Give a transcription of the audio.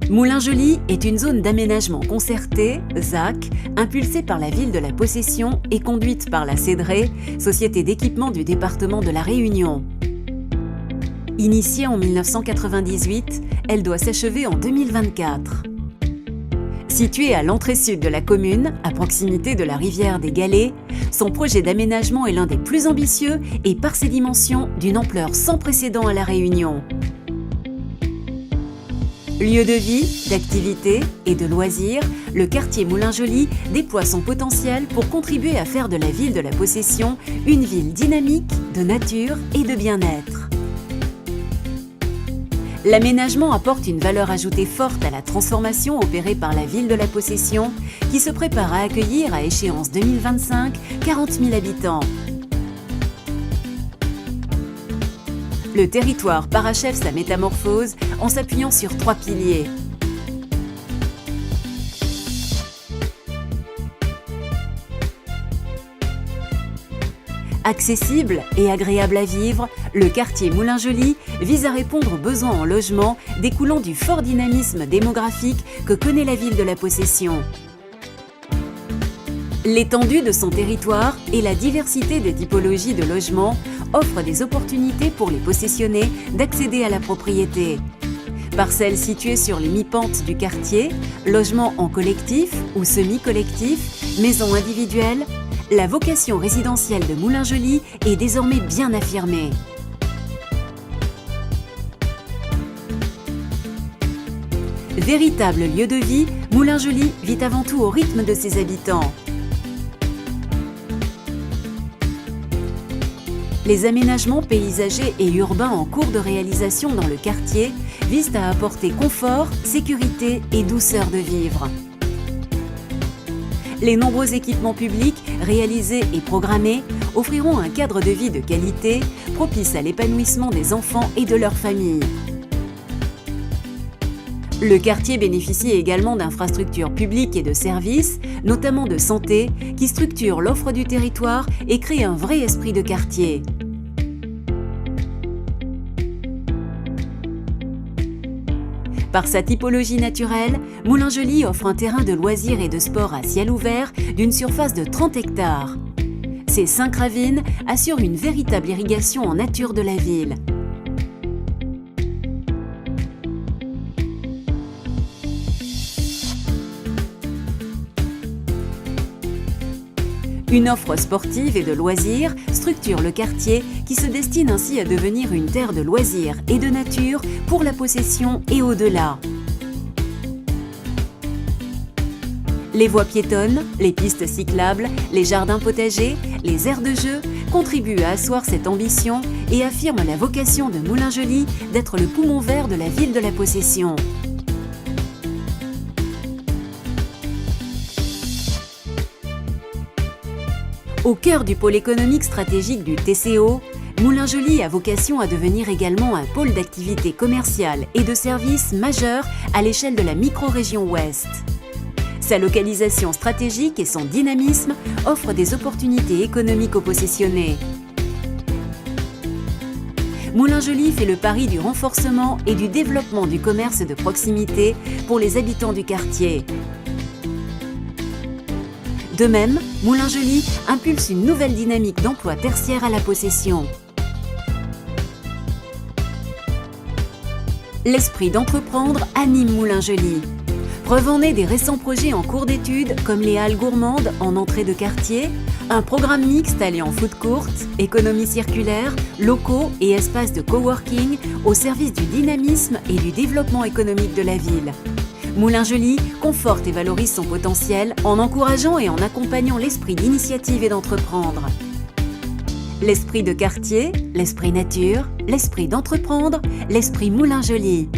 Moulin-Joly est une zone d'aménagement concerté, ZAC, impulsée par la ville de la Possession et conduite par la Cédrée, société d'équipement du département de la Réunion. Initiée en 1998, elle doit s'achever en 2024. Située à l'entrée sud de la commune, à proximité de la rivière des Galets, son projet d'aménagement est l'un des plus ambitieux et par ses dimensions d'une ampleur sans précédent à la Réunion. Lieu de vie, d'activité et de loisirs, le quartier Moulin-Joly déploie son potentiel pour contribuer à faire de la ville de la Possession une ville dynamique, de nature et de bien-être. L'aménagement apporte une valeur ajoutée forte à la transformation opérée par la ville de la Possession, qui se prépare à accueillir à échéance 2025 40 000 habitants. Le territoire parachève sa métamorphose en s'appuyant sur 3 piliers. Accessible et agréable à vivre, le quartier Moulin-Joly vise à répondre aux besoins en logement découlant du fort dynamisme démographique que connaît la ville de la Possession. L'étendue de son territoire et la diversité des typologies de logements offrent des opportunités pour les possessionnés d'accéder à la propriété. Parcelles situées sur les mi-pentes du quartier, logements en collectif ou semi-collectif, maisons individuelles, la vocation résidentielle de Moulin-Joly est désormais bien affirmée. Véritable lieu de vie, Moulin-Joly vit avant tout au rythme de ses habitants. Les aménagements paysagers et urbains en cours de réalisation dans le quartier visent à apporter confort, sécurité et douceur de vivre. Les nombreux équipements publics réalisés et programmés offriront un cadre de vie de qualité propice à l'épanouissement des enfants et de leurs familles. Le quartier bénéficie également d'infrastructures publiques et de services, notamment de santé, qui structurent l'offre du territoire et créent un vrai esprit de quartier. Par sa typologie naturelle, Moulin-Joly offre un terrain de loisirs et de sport à ciel ouvert d'une surface de 30 hectares. Ces 5 ravines assurent une véritable irrigation en nature de la ville. Une offre sportive et de loisirs structure le quartier qui se destine ainsi à devenir une terre de loisirs et de nature pour la Possession et au-delà. Les voies piétonnes, les pistes cyclables, les jardins potagers, les aires de jeu contribuent à asseoir cette ambition et affirment la vocation de Moulin-Joly d'être le poumon vert de la ville de la Possession. Au cœur du pôle économique stratégique du TCO, Moulin-Joly a vocation à devenir également un pôle d'activité commerciale et de services majeur à l'échelle de la micro-région Ouest. Sa localisation stratégique et son dynamisme offrent des opportunités économiques aux possessionnés. Moulin-Joly fait le pari du renforcement et du développement du commerce de proximité pour les habitants du quartier. De même, Moulin-Joly impulse une nouvelle dynamique d'emploi tertiaire à la Possession. L'esprit d'entreprendre anime Moulin-Joly. Preuve en est des récents projets en cours d'étude comme les halles gourmandes en entrée de quartier, un programme mixte alliant food court, économie circulaire, locaux et espaces de coworking au service du dynamisme et du développement économique de la ville. Moulin-Joly conforte et valorise son potentiel en encourageant et en accompagnant l'esprit d'initiative et d'entreprendre. L'esprit de quartier, l'esprit nature, l'esprit d'entreprendre, l'esprit Moulin-Joly.